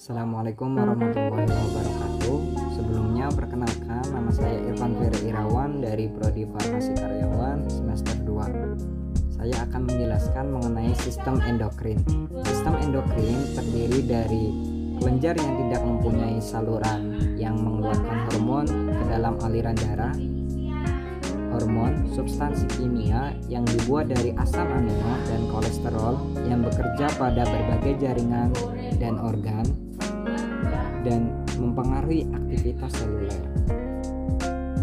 Assalamualaikum warahmatullahi wabarakatuh. Sebelumnya perkenalkan, nama saya Irfan Ferry Irawan dari Prodi Farmasi Karyawan semester 2. Saya akan menjelaskan mengenai sistem endokrin. Sistem endokrin terdiri dari kelenjar yang tidak mempunyai saluran yang mengeluarkan hormon ke dalam aliran darah, hormon, substansi kimia yang dibuat dari asam amino dan kolesterol yang bekerja pada berbagai jaringan dan organ dan mempengaruhi aktivitas seluler.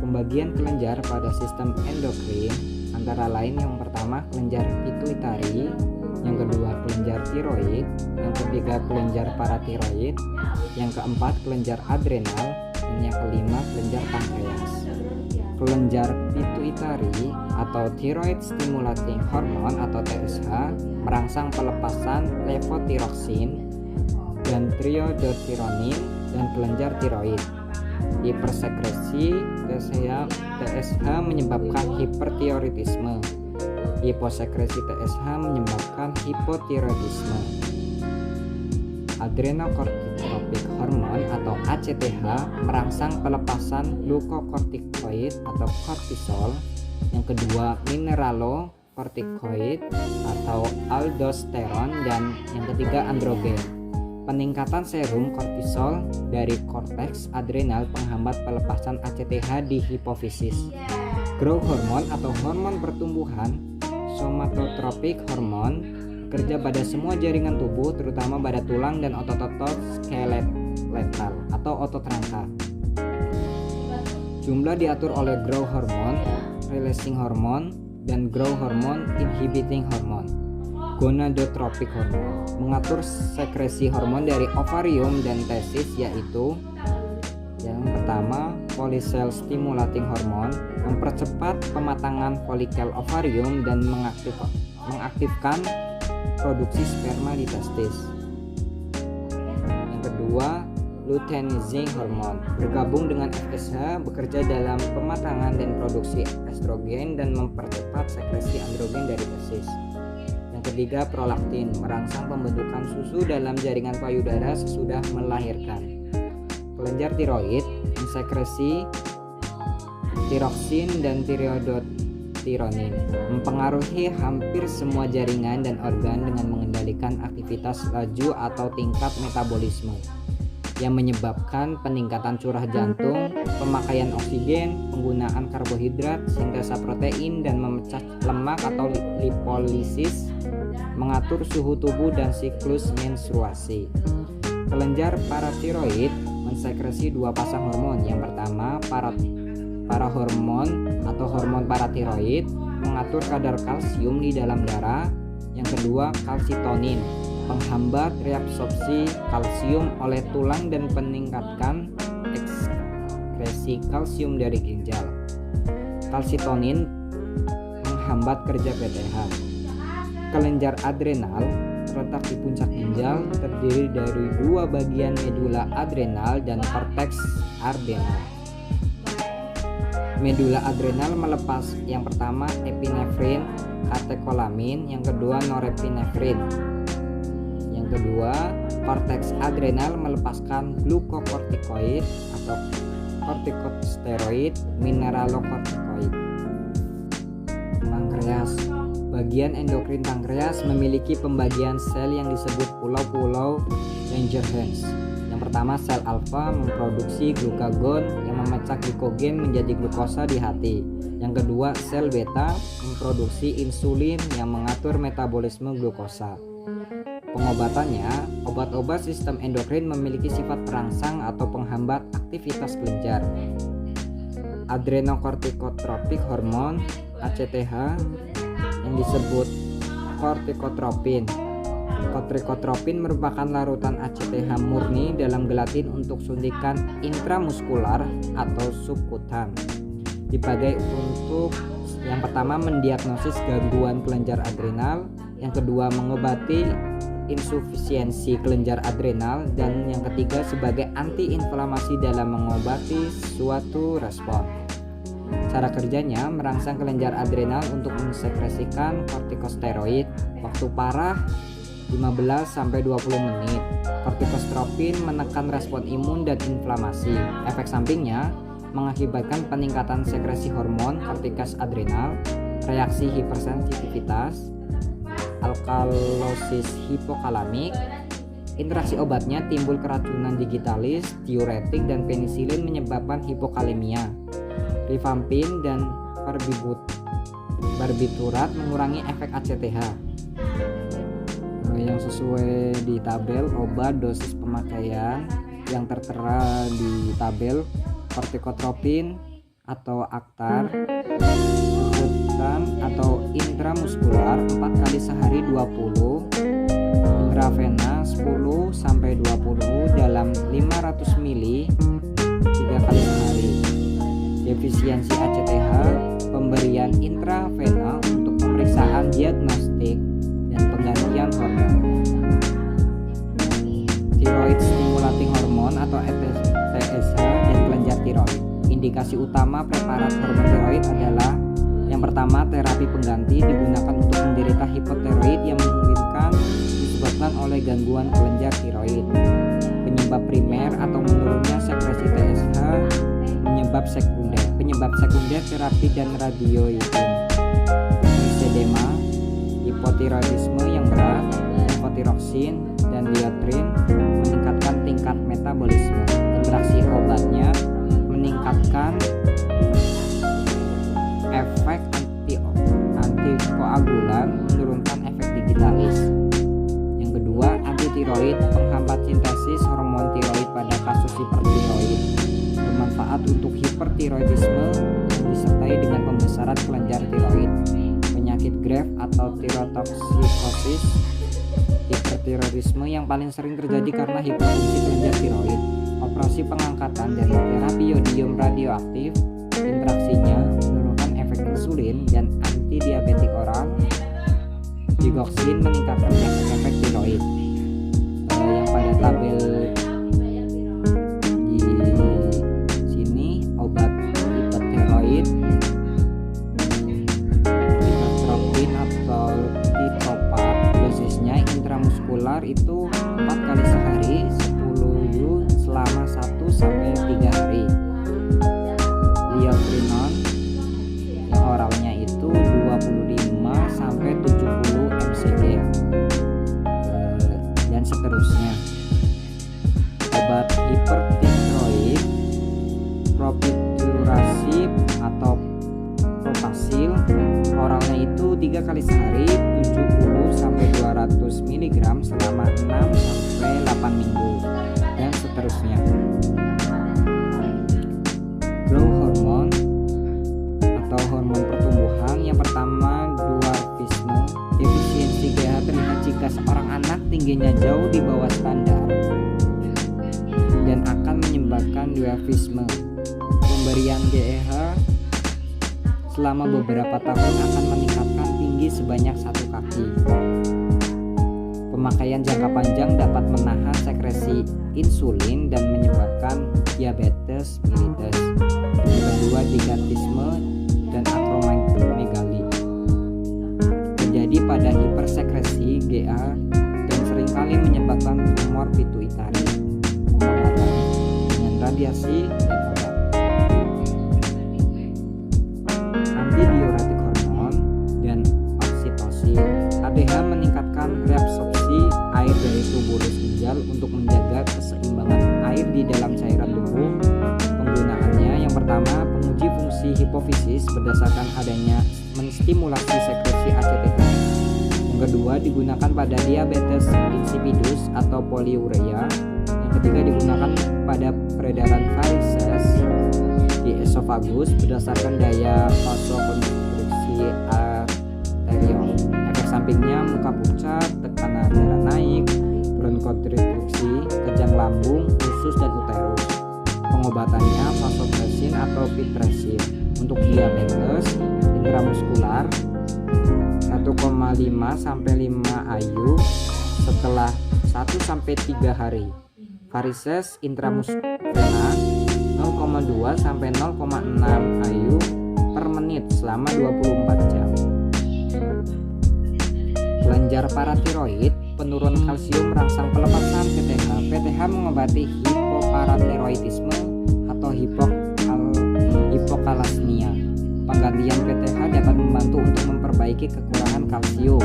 Pembagian kelenjar pada sistem endokrin antara lain yang pertama kelenjar pituitari, yang kedua kelenjar tiroid, yang ketiga kelenjar paratiroid, yang keempat kelenjar adrenal, dan yang kelima kelenjar pankreas. Kelenjar pituitari atau thyroid stimulating hormone atau TSH merangsang pelepasan levotiroksin dan triiodothyronin dan kelenjar tiroid. Hipersekresi TSH menyebabkan hipertiroidisme. Hiposekresi TSH menyebabkan hipotiroidisme. Adrenocorticotropic hormone atau ACTH merangsang pelepasan glukokortikoid atau kortisol. Yang kedua mineralokortikoid atau aldosteron, dan yang ketiga androgen. Peningkatan serum kortisol dari korteks adrenal penghambat pelepasan ACTH di hipofisis. Growth hormone atau hormon pertumbuhan, somatotropik hormone, bekerja pada semua jaringan tubuh terutama pada tulang dan otot-otot skeletal atau otot rangka. Jumlah diatur oleh growth hormone, releasing hormone, dan growth hormone inhibiting hormone. Gonadotropik hormone mengatur sekresi hormon dari ovarium dan testis, yaitu yang pertama follicle stimulating hormone mempercepat pematangan folikel ovarium dan mengaktifkan produksi sperma di testis. Yang kedua luteinizing hormone bergabung dengan FSH bekerja dalam pematangan dan produksi estrogen dan mempercepat sekresi androgen dari testis. Yang ketiga prolaktin merangsang pembentukan susu dalam jaringan payudara sesudah melahirkan. Kelenjar tiroid mensekresi tiroksin dan triiodothyronin, mempengaruhi hampir semua jaringan dan organ dengan mengendalikan aktivitas laju atau tingkat metabolisme yang menyebabkan peningkatan curah jantung, pemakaian oksigen, penggunaan karbohidrat, sintesa protein, dan memecah lemak atau lipolisis, mengatur suhu tubuh dan siklus menstruasi. Kelenjar paratiroid mensekresi dua pasang hormon. Yang pertama parahormon atau hormon paratiroid mengatur kadar kalsium di dalam darah. Yang kedua kalsitonin menghambat reabsorpsi kalsium oleh tulang dan meningkatkan ekskresi kalsium dari ginjal. Kalsitonin menghambat kerja PTH. Kelenjar adrenal terletak di puncak ginjal, terdiri dari dua bagian medula adrenal dan korteks adrenal. Medula adrenal melepas yang pertama epinefrin, katekolamin, yang kedua norepinefrin. Yang kedua, korteks adrenal melepaskan glukokortikoid atau kortikosteroid, mineralokortikoid. Pankreas. Bagian endokrin pankreas memiliki pembagian sel yang disebut pulau-pulau Langerhans. Yang pertama, sel alfa memproduksi glukagon yang memecah glikogen menjadi glukosa di hati. Yang kedua, sel beta memproduksi insulin yang mengatur metabolisme glukosa. Pengobatannya, obat-obat sistem endokrin memiliki sifat perangsang atau penghambat aktivitas kelenjar. Adrenocorticotropic hormone ACTH yang disebut kortikotropin. Kortikotropin merupakan larutan ACTH murni dalam gelatin untuk suntikan intramuskular atau subkutan. Dipakai untuk yang pertama mendiagnosis gangguan kelenjar adrenal, yang kedua mengobati insufisiensi kelenjar adrenal, dan yang ketiga sebagai antiinflamasi dalam mengobati suatu respon. Cara kerjanya merangsang kelenjar adrenal untuk mensekresikan kortikosteroid. Waktu parah 15-20 menit. Kortikostropin menekan respon imun dan inflamasi. Efek sampingnya mengakibatkan peningkatan sekresi hormon kortikas adrenal, reaksi hipersensitivitas, alkalosis hipokalamik. Interaksi obatnya timbul keracunan digitalis, diuretik, dan penisilin menyebabkan hipokalemia. Rifampin dan barbiturat mengurangi efek ACTH. Yang sesuai di tabel obat dosis pemakaian yang tertera di tabel: kortikotropin atau Actar atau intramuskular 4 kali sehari 20, intravena 10 sampai 20 dalam 500 ml 3 kali sehari. Defisiensi ACTH, pemberian intravenal untuk pemeriksaan diagnostik dan penggantian hormon. Thyroid stimulating hormone atau TSH dan kelenjar tiroid. Indikasi utama preparat hormon tiroid adalah: yang pertama, terapi pengganti digunakan untuk penderita hipotiroid yang memungkinkan disebabkan oleh gangguan kelenjar tiroid. Penyebab primer atau menurunnya sekresi TSH. Penyebab sekunder terapi dan radioiodin. Lipedema, hipotiroidisme yang berat, hipotiroksin, dan diotrin meningkatkan tingkat metabolisme. Interaksi obatnya meningkatkan efek antikoagulan, menurunkan efek digitalis. Yang kedua, antitiroid, penghambat sintesis hormon tiroid pada kasus hipertiroid. Bermanfaat untuk hipertiroidisme yang disertai dengan pembesaran kelenjar tiroid. Penyakit Graves atau tirotoksikosis. Hipertiroidisme yang paling sering terjadi karena hiperfungsi kelenjar tiroid. Operasi pengangkatan dan terapi yodium radioaktif. Interaksinya menurunkan efek insulin dan antidiabetik oral. Digoxin meningkatkan efek tiroid. Yang pada tabel di sini, obat hipertiroid titropin atau titopat, dosisnya intramuskular itu 4 kali sehari 10 selama 1 sampai 3 hari. Liotrinon yang oralnya itu 25 sampai 70 mcg dan seterusnya. Obat hipertiroid propituratib atau propasil oralnya itu 3 kali sehari 70 sampai 200 mg selama 6 sampai 8 minggu dan seterusnya. Growth hormone atau hormon pertumbuhan. Yang pertama, dwarfisme. Defisiensi GH terlihat jika seorang anak tingginya jauh di bawah standar dan akan menyebabkan dwarfisme. Pemberian GEH selama beberapa tahun akan meningkatkan tinggi sebanyak 1 kaki. Pemakaian jangka panjang dapat menahan sekresi insulin dan menyebabkan diabetes mellitus. Yang kedua, gigantisme dan akromegali. Terjadi pada hipersekresi GA dan seringkali menyebabkan tumor pituitari. Pengobatan dengan radiasi dan obat. Antidiuretik hormon dan oksitosin. ADH meningkatkan reabsorpsi air dari tubulus ginjal untuk menjaga keseimbangan air di dalam cairan tubuh. Penggunaannya, yang pertama, penguji fungsi hipofisis berdasarkan adanya menstimulasi sekresi ACTH. Yang kedua, digunakan pada diabetes insipidus atau poliuria. Yang ketiga, digunakan pada peredaran varises di esofagus berdasarkan daya vasokonstriksi arteriol. Efek sampingnya muka pucat, tekanan darah naik, bronkokonstriksi, kejang lambung, usus, dan uterus. Pengobatannya vasopressin atau pitresin. Untuk diabetes intramuskular 1,5 sampai 5 IU setelah 1 sampai 3 hari. Varises intramuskular 0,2 sampai 0,6 IU per menit selama 24 jam. Kelenjar paratiroid penurun kalsium merangsang pelepasan PTH. PTH mengobati hipoparatiroidisme atau hipokalasmia. Penggantian PTH dapat membantu untuk memperbaiki kekurangan kalsium.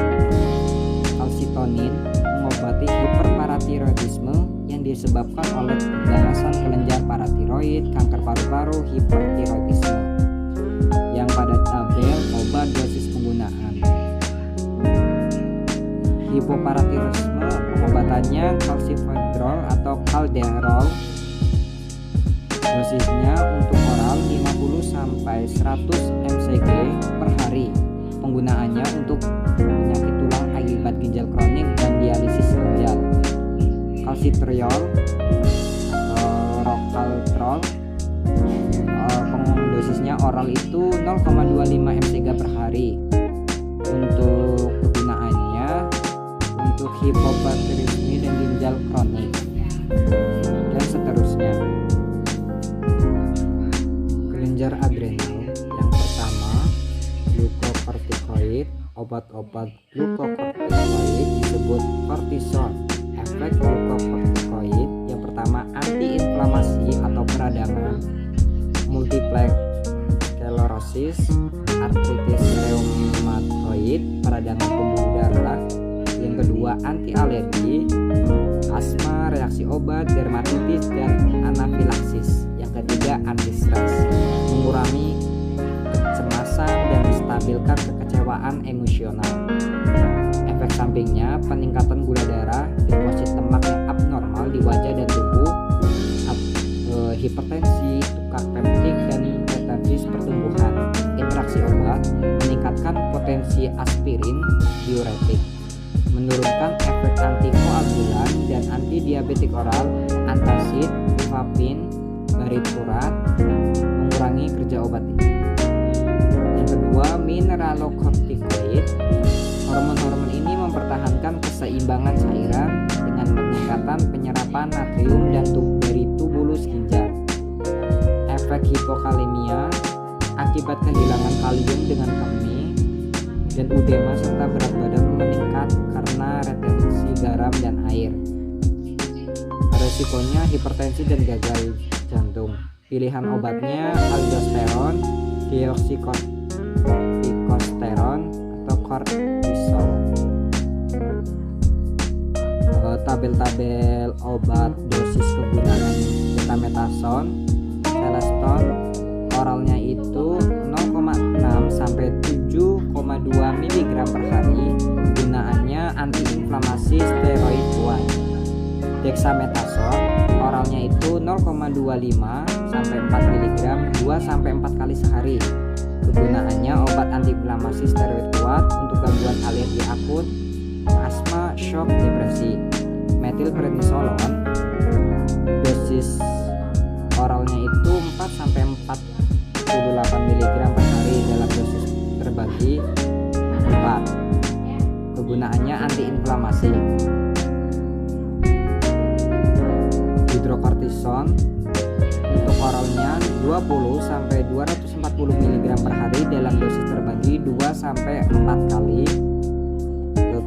Kalsitonin mengobati hiperparatiroidisme yang disebabkan oleh keganasan kelenjar paratiroid, kanker paru-paru, hipertiroidisme. Yang pada tabel obat dosis penggunaan. Hipoparatiroidisme pengobatannya calcifedrol atau calderol. Dosisnya untuk oral 50-100 mcg per hari. Penggunaannya untuk penyakit tulang akibat ginjal kronik dan dialisis ginjal. Calcitriol atau Rocaltrol, dosisnya oral itu 0,25 mcg per hari. Untuk kegunaannya untuk hipoparathyroidisme dan ginjal kronik dan seterusnya. Kelenjar adrenal yang pertama, glukokortikoid. Obat-obat glukokortikoid disebut kortison. Efek glukokortikoid yang pertama, antiinflamasi atau peradangan, multiplex sklerosis, artritis reumatoid, peradangan pembuluh darah. Yang kedua, anti alergi, asma, reaksi obat, dermatitis, dan anafilaksis. Yang ketiga, anti stres, mengurangi kecemasan dan menstabilkan kekecewaan emosional. Efek sampingnya, peningkatan gula darah, deposit lemak yang abnormal di wajah dan tubuh, hipertensi, tukar peptik, dan retensi pertumbuhan. Interaksi obat meningkatkan potensi aspirin, diuretik, menurunkan efek antikoagulan dan antidiabetik oral, antacid, rifampin, bariturat, mengurangi kerja obat ini. Yang kedua, mineralokortikoid. Hormon-hormon ini mempertahankan keseimbangan cairan dengan peningkatan penyerapan natrium dan dari tubulus ginjal. Efek hipokalemia akibat kehilangan kalium dengan kemih dan edema serta berat badan meningkat karena retensi garam dan air. Resikonya hipertensi dan gagal jantung. Pilihan obatnya aldosteron, deoksikosteron atau kortisol. Tabel-tabel obat dosis kegunaan betametason, celeston, oralnya itu 0,6 sampai 7,2 mg per hari. Gunaannya antiinflamasi steroid kuat. Dexamethasone oralnya itu 0,25 sampai 4 mg 2 sampai 4 kali sehari. Kegunaannya obat antiinflamasi steroid kuat untuk gangguan alergi akut, asma, shock, depresi. Metilprednisolon dosis oralnya itu 4 sampai 48 mg per hari dalam dosis terbagi 4. Kegunaannya antiinflamasi. Hidrokortison untuk oralnya 20 sampai 240 mg per hari dalam dosis terbagi 2 sampai 4 kali.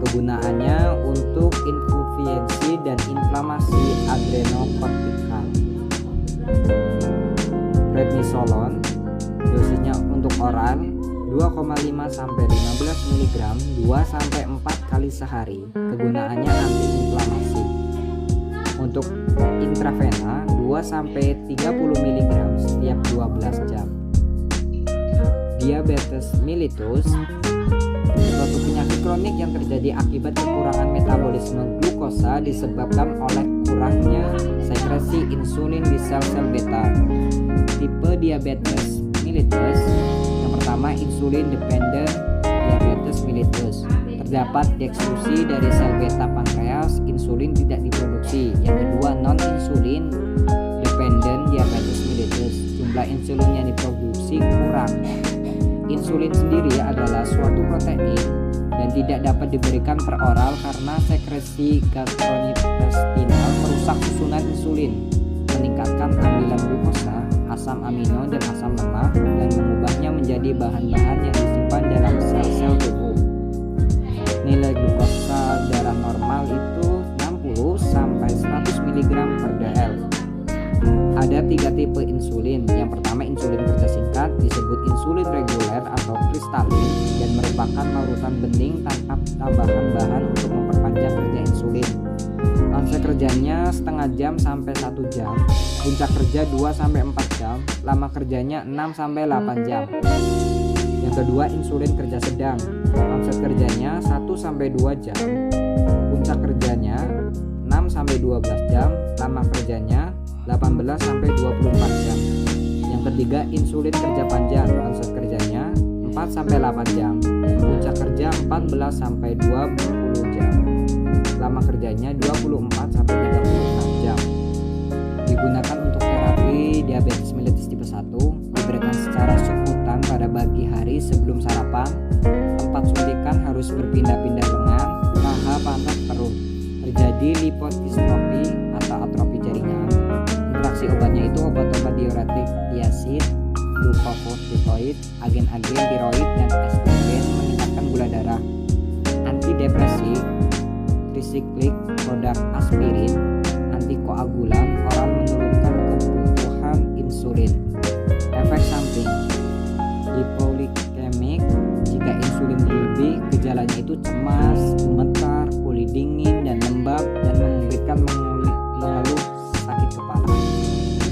Kegunaannya untuk insufiensi dan inflamasi adrenokortikal. Prednisolon dosisnya untuk oral 2,5 sampai 15 mg 2 sampai 4 kali sehari. Kegunaannya antiinflamasi. Untuk intravena 2 sampai 30 mg setiap 12 jam. Diabetes mellitus, suatu penyakit kronik yang terjadi akibat kekurangan metabolisme glukosa disebabkan oleh kurangnya sekresi insulin di sel-sel beta. Tipe diabetes mellitus yang pertama, insulin dependent diabetes mellitus. Terdapat deekstruksi dari sel beta pankreas, insulin tidak diproduksi. Yang kedua, non insulin dependent diabetes mellitus. Jumlah insulin yang diproduksi kurang. Insulin sendiri adalah suatu protein dan tidak dapat diberikan per oral karena sekresi gastrointestinal merusak susunan insulin, meningkatkan ambilan glukosa, asam amino dan asam lemak, dan mengubahnya menjadi bahan-bahan yang disimpan dalam sel-sel tubuh. Nilai glukosa darah normal itu 60 sampai 100 mg per dl. Ada 3 tipe insulin. Yang pertama insulin kerja singkat, disebut insulin reguler atau kristalin, dan merupakan larutan bening tanpa tambahan bahan untuk memperpanjang kerja insulin. Onset kerjanya setengah jam sampai 1 jam, puncak kerja 2 sampai 4 jam, lama kerjanya 6 sampai 8 jam. Yang kedua insulin kerja sedang, onset kerjanya 1 sampai 2 jam, puncak kerjanya 6 sampai 12 jam, lama kerjanya 18 sampai 24 jam. Yang ketiga insulin kerja panjang, onset kerjanya 4 sampai 8 jam, puncak kerja 14 sampai 20 jam, lama kerjanya 24 sampai 36 jam. Digunakan untuk terapi diabetes mellitus tipe 1, diberikan secara subkutan pada pagi hari sebelum sarapan. Tempat suntikan harus berpindah-pindah lengan, paha, pantat, perut. Terjadi lipodystrofi atau atrofi jaringan. Interaksi obatnya itu obat-obat diuretik, diasid, glukokortikoid, agen-agen tiroid, dan estrogen meningkatkan gula darah. Antidepresi, trisiklik, produk aspirin, antikoagulan oral menurunkan kebutuhan insulin. Efek samping hipoglikemik, jika insulin berlebih gejalanya itu cemas, gemetar, kulit dingin dan lembab, dan memberikan mengeluh sakit kepala.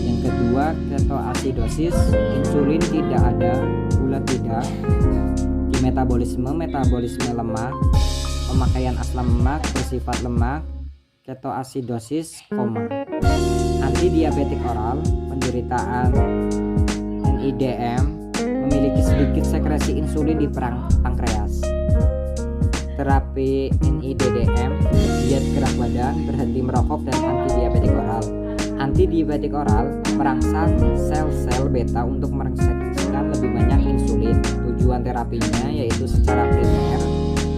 Yang kedua ketoasidosis, insulin tidak ada, gula tidak, di metabolisme lemak, pemakaian asam lemak bersifat lemak, ketoasidosis, antidiabetik oral, penderitaan NIDM, memiliki sedikit sekresi insulin di pankreas. Terapi NIDDM, diet gerak badan, berhenti merokok, dan antidiabetik oral. Antidiabetik oral merangsang sel-sel beta untuk mereksesikan lebih banyak insulin. Tujuan terapinya yaitu secara primer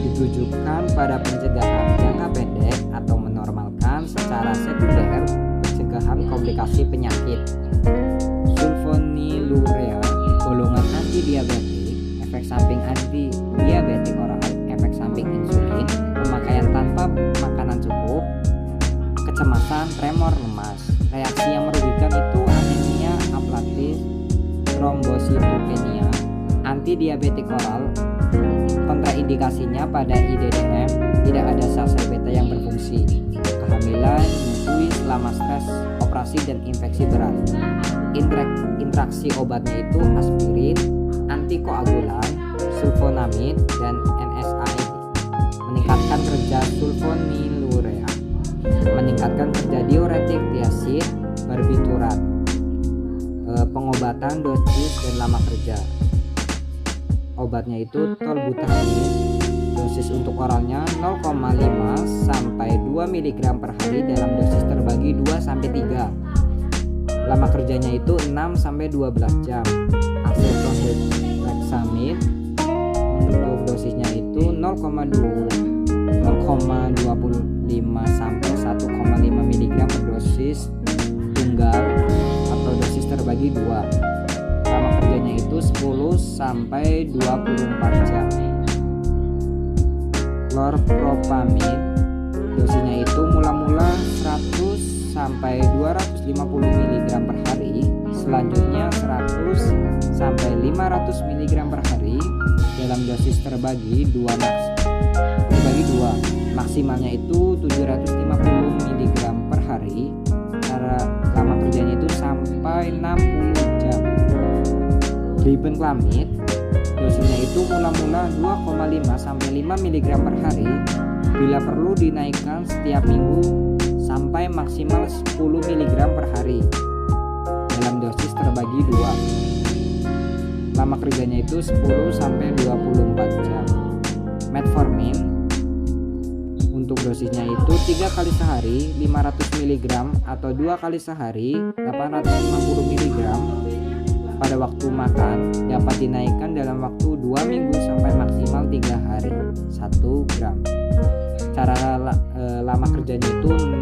ditujukan pada pencegahan jangka pendek atau menormalkan secara sekunder pencegahan komplikasi penyakit. Sulfonylurea, golongan antidiabetik, efek samping antidiabetik oral, efek samping insulin, pemakaian tanpa makanan cukup, kecemasan, tremor, lemas. Reaksi yang merugikan itu anemia aplatis, trombositopenia. Antidiabetik oral kontraindikasinya pada IDDM, tidak ada sel-sel beta yang berfungsi, kehamilan, menyusui, selama stres, operasi, dan infeksi berat. Interaksi obatnya itu aspirin, antikoagulan, sulfonamid, dan NSAID. Meningkatkan kerja sulfonylurea, meningkatkan kerja diuretik, diasid, barbiturat. Pengobatan, dosis, dan lama kerja. Obatnya itu tolbutamid, dosis untuk oralnya 0,5 sampai 2 mg per hari dalam dosis terbagi 2 sampai 3. Lama kerjanya itu 6 sampai 12 jam. Acetohexamid untuk dosisnya itu 0,25 sampai 1,5 mg per dosis tunggal atau dosis terbagi 2. Lama kerjanya itu 10 sampai 24 jam. Chlorpropamid, dosisnya itu mula-mula 100 sampai 250 mg per hari, selanjutnya 100 sampai 500 mg per hari dalam dosis terbagi 2. Maksimalnya itu 750 mg per hari. Cara lama kerjanya itu sampai 60 jam. Glibenclamid, dosisnya itu mula-mula 2,5 sampai 5 mg per hari, bila perlu dinaikkan setiap minggu sampai maksimal 10 mg per hari dalam dosis terbagi 2. Lama kerjanya itu 10 sampai 24 jam. Metformin untuk dosisnya itu 3 kali sehari 500 mg atau 2 kali sehari 850 mg pada waktu makan, dapat dinaikkan dalam waktu 2 minggu sampai maksimal 3 hari 1 gram. Cara lama kerjanya itu 6